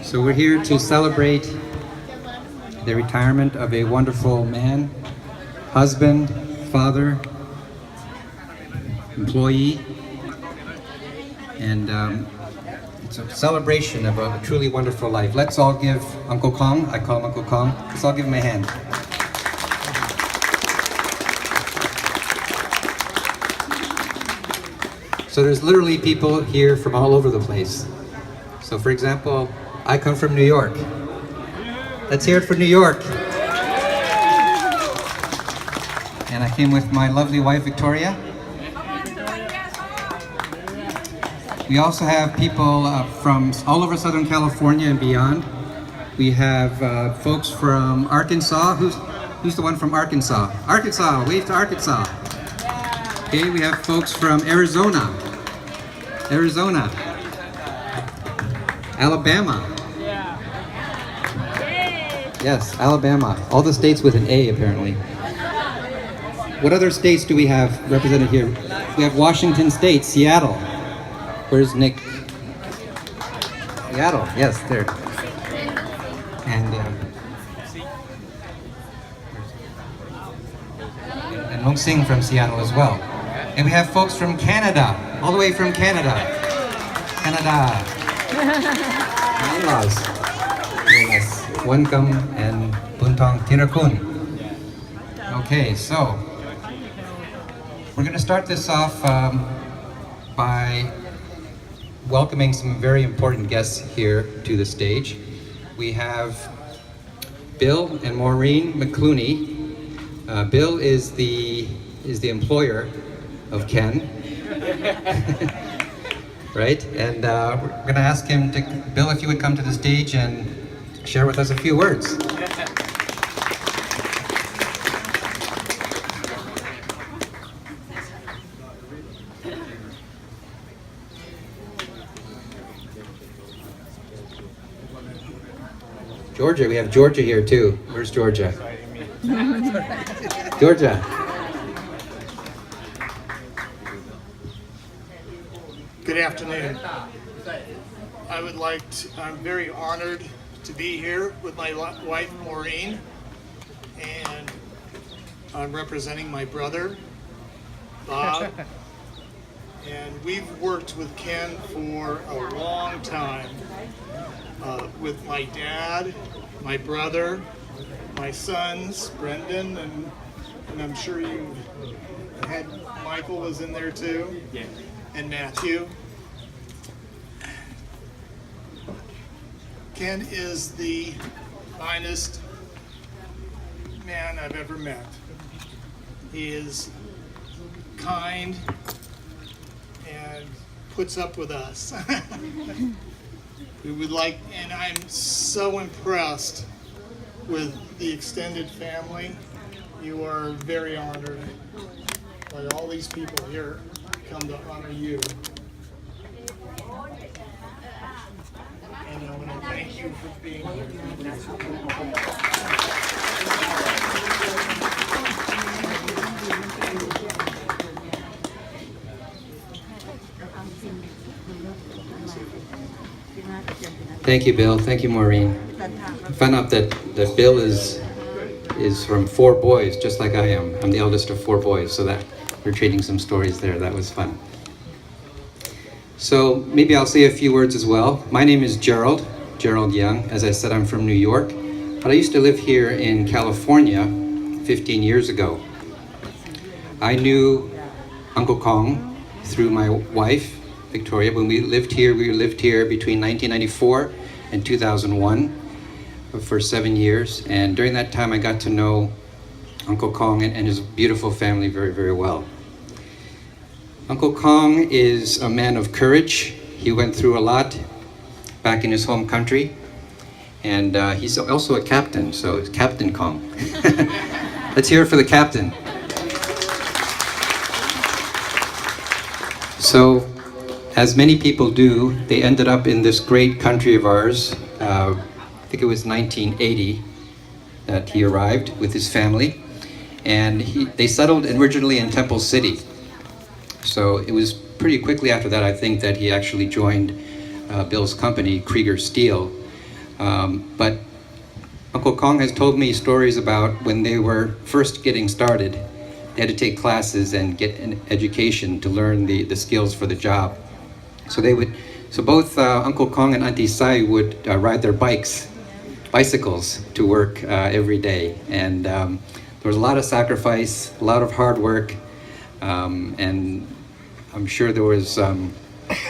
So we're here to celebrate the retirement of a wonderful man, husband, father, employee, and it's a celebration of a truly wonderful life. Let's all give Uncle Kong, I call him Uncle Kong, let's all give him a hand. So there's literally people here from all over the place. So for example, I come from New York. Let's hear it for New York. And I came with my lovely wife, Victoria. We also have people from all over Southern California and beyond. We have folks from Arkansas. Who's the one from Arkansas? Arkansas, wave to Arkansas. Okay, we have folks from Arizona. Alabama. Yes, Alabama. All the states with an A, apparently. What other states do we have represented here? We have Washington State, Seattle. Where's Nick? Seattle, yes, there. And Long Sing from Seattle as well. And we have folks from Canada, all the way from Canada. Canada. Yes. Welcome and Buntong Tirakun. Okay, so we're going to start this off by welcoming some very important guests here to the stage. We have Bill and Maureen McClooney. Bill is the employer of Ken, right? And we're going to ask him to, Bill, if you would come to the stage and share with us a few words. Georgia, we have Georgia here too. Where's Georgia? Georgia. Good afternoon. I'm very honored to be here with my wife Maureen, and I'm representing my brother, Bob. And we've worked with Ken for a long time, with my dad, my brother, my sons, Brendan, and I'm sure you've had, Michael was in there too, and Matthew. Ken is the finest man I've ever met. He is kind and puts up with us. And I'm so impressed with the extended family. You are very honored. Like all these people here come to honor you. And I want to thank you for being here. Thank you, Bill. Thank you, Maureen. I found out that Bill is from 4 boys, just like I am. I'm the eldest of 4 boys, so that we're trading some stories there. That was fun. So maybe I'll say a few words as well. My name is Gerald Young. As I said, I'm from New York, but I used to live here in California 15 years ago. I knew Uncle Kong through my wife, Victoria. When we lived here between 1994 and 2001 for 7 years. And during that time, I got to know Uncle Kong and his beautiful family very, very well. Uncle Kong is a man of courage. He went through a lot back in his home country. And he's also a captain, so it's Captain Kong. Let's hear it for the captain. So, as many people do, they ended up in this great country of ours. I think it was 1980 that he arrived with his family. And they settled originally in Temple City. So it was pretty quickly after that, I think, that he actually joined Bill's company, Krieger Steel. But Uncle Kong has told me stories about when they were first getting started. They had to take classes and get an education to learn the skills for the job. So both Uncle Kong and Auntie Sai would ride their bicycles to work every day. And there was a lot of sacrifice, a lot of hard work, and I'm sure there was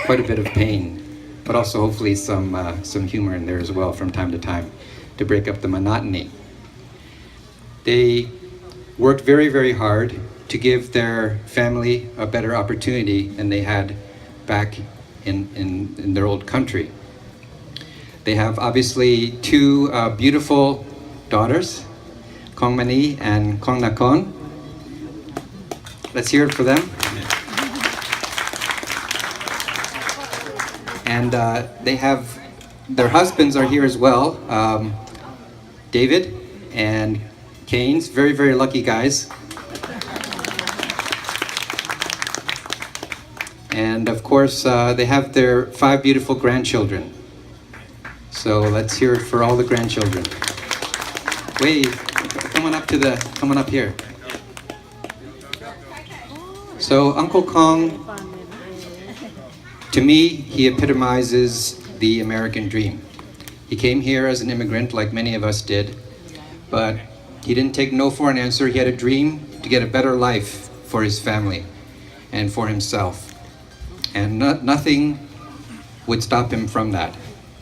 quite a bit of pain, but also hopefully some humor in there as well from time to time to break up the monotony. They worked very, very hard to give their family a better opportunity than they had back in their old country. They have obviously two beautiful daughters, Kong Mani and Kong Nakon. Let's hear it for them. And they have, their husbands are here as well, David and Keynes, very, very lucky guys. And of course, they have their 5 beautiful grandchildren. So let's hear it for all the grandchildren. Wave, come on up here. So Uncle Kong, to me, he epitomizes the American dream. He came here as an immigrant like many of us did, but he didn't take no for an answer. He had a dream to get a better life for his family and for himself. And nothing would stop him from that.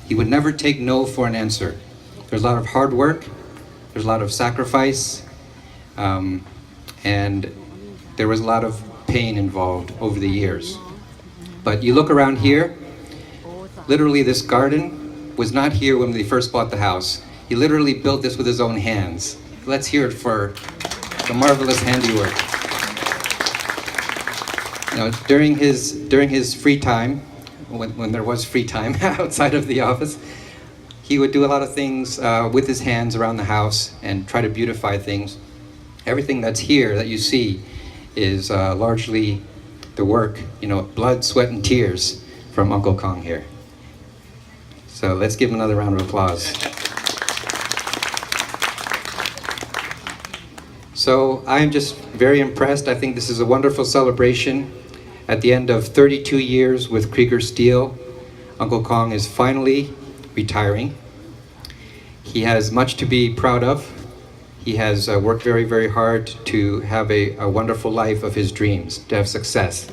He would never take no for an answer. There's a lot of hard work, there's a lot of sacrifice, and there was a lot of pain involved over the years. But you look around here, literally this garden was not here when they first bought the house. He literally built this with his own hands. Let's hear it for the marvelous handiwork. You know, during his free time, when there was free time outside of the office, he would do a lot of things with his hands around the house and try to beautify things. Everything that's here that you see is largely the work, blood, sweat, and tears from Uncle Kong here. So let's give him another round of applause. So I'm just very impressed. I think this is a wonderful celebration. At the end of 32 years with Krieger Steel, Uncle Kong is finally retiring. He has much to be proud of. He has worked very, very hard to have a wonderful life of his dreams, to have success,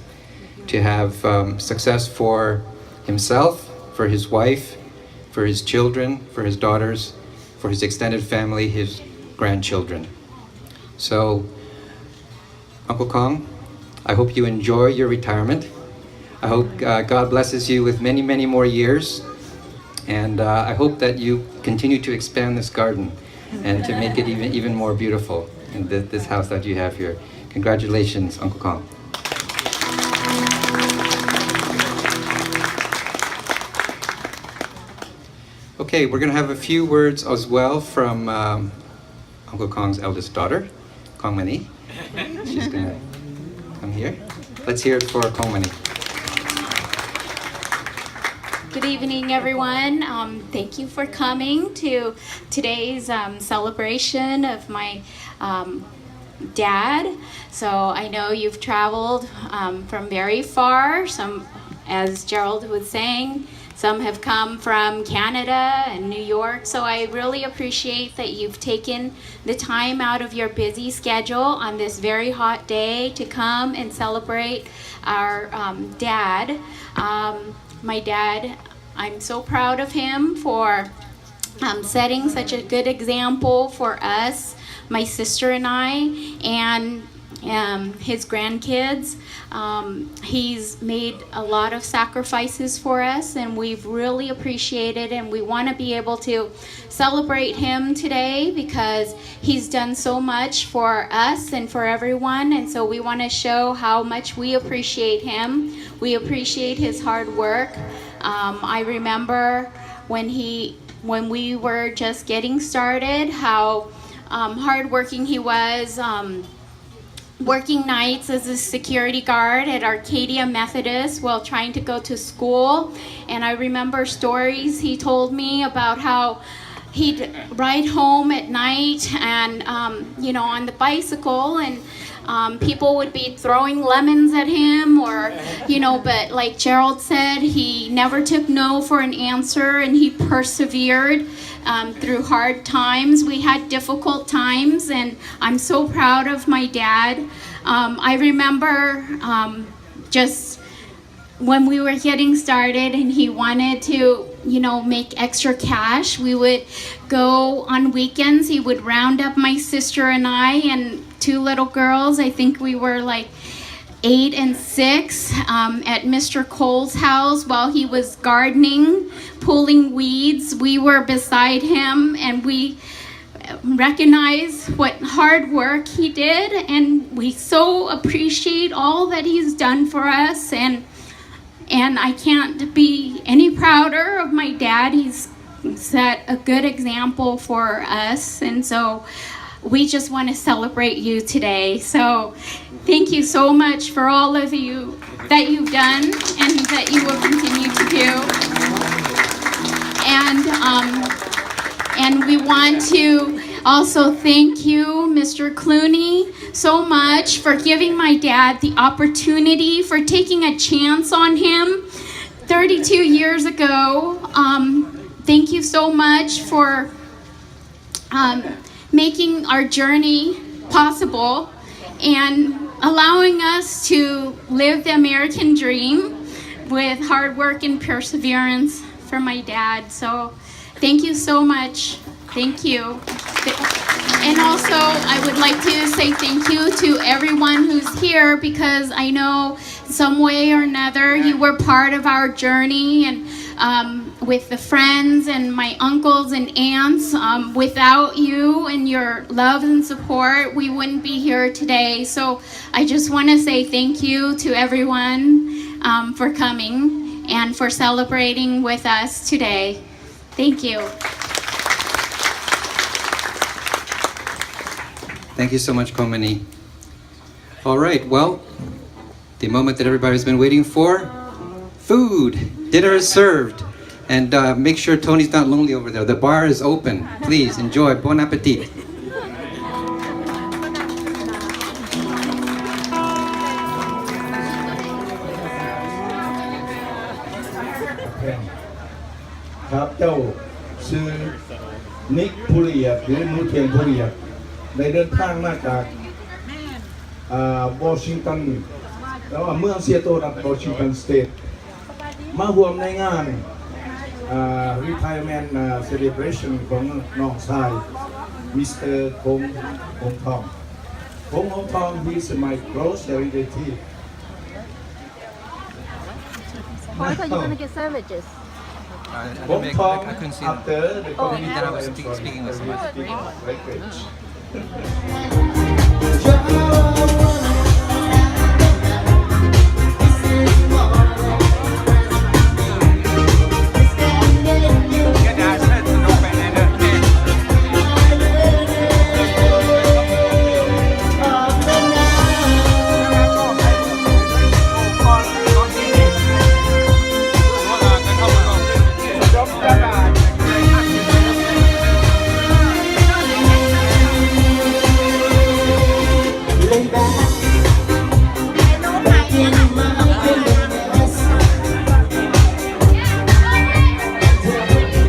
success for himself, for his wife, for his children, for his daughters, for his extended family, his grandchildren. So, Uncle Kong, I hope you enjoy your retirement. I hope God blesses you with many, many more years. And I hope that you continue to expand this garden and to make it even more beautiful in this house that you have here. Congratulations, Uncle Kong. Okay, we're going to have a few words as well from Uncle Kong's eldest daughter, Kong Mani. She's going to come here. Let's hear it for Kong Mani. Good evening, everyone. Thank you for coming to today's celebration of my dad. So I know you've traveled from very far. Some, as Gerald was saying, some have come from Canada and New York. So I really appreciate that you've taken the time out of your busy schedule on this very hot day to come and celebrate our dad. My dad, I'm so proud of him for setting such a good example for us, my sister and I, and his grandkids. He's made a lot of sacrifices for us, and we've really appreciated, and we want to be able to celebrate him today because he's done so much for us and for everyone, and so we want to show how much we appreciate him. We appreciate his hard work. I remember when we were just getting started, how hardworking he was. working nights as a security guard at Arcadia Methodist while trying to go to school. And I remember stories he told me about how he'd ride home at night and, on the bicycle, and people would be throwing lemons at him, but like Gerald said, he never took no for an answer, and he persevered through hard times. We had difficult times, and I'm so proud of my dad. I remember just when we were getting started and he wanted to, make extra cash, we would go on weekends. He would round up my sister and I and two little girls. I think we were like 8 and 6 at Mr. Cole's house while he was gardening, pulling weeds. We were beside him, and we recognize what hard work he did, and we so appreciate all that he's done for us, and I can't be any prouder of my dad. He's set a good example for us, and so we just want to celebrate you today. So thank you so much for all of you that you've done and that you will continue to do. And we want to also thank you, Mr. Clooney, so much for giving my dad the opportunity, for taking a chance on him 32 years ago. Thank you so much for making our journey possible and allowing us to live the American dream with hard work and perseverance for my dad. So thank you so much. Thank you. And also, I would like to say thank you to everyone who's here, because I know some way or another you were part of our journey, and with the friends and my uncles and aunts. Without you and your love and support, we wouldn't be here today. So I just want to say thank you to everyone for coming and for celebrating with us today. Thank you. Thank you so much, Komani. All right, well, the moment that everybody's been waiting for, food. Dinner is served. And make sure Tony's not lonely over there. The bar is open. Please enjoy. Bon appetit. ครับเจ้าชื่อนิกผู้ละเอียดหรือนูเทียนผู้ละเอียดได้เดินทางมาจากวอชิงตันแล้วเมืองเซียโตรรัฐวอชิงตันสเตทมาร่วมในงานretirement celebration ของน้องชายมิสเตอร์คงทอง he is my close relative. Oh, I thought you were going to get sandwiches. Hong Kong after the community that I was speaking with somebody. language.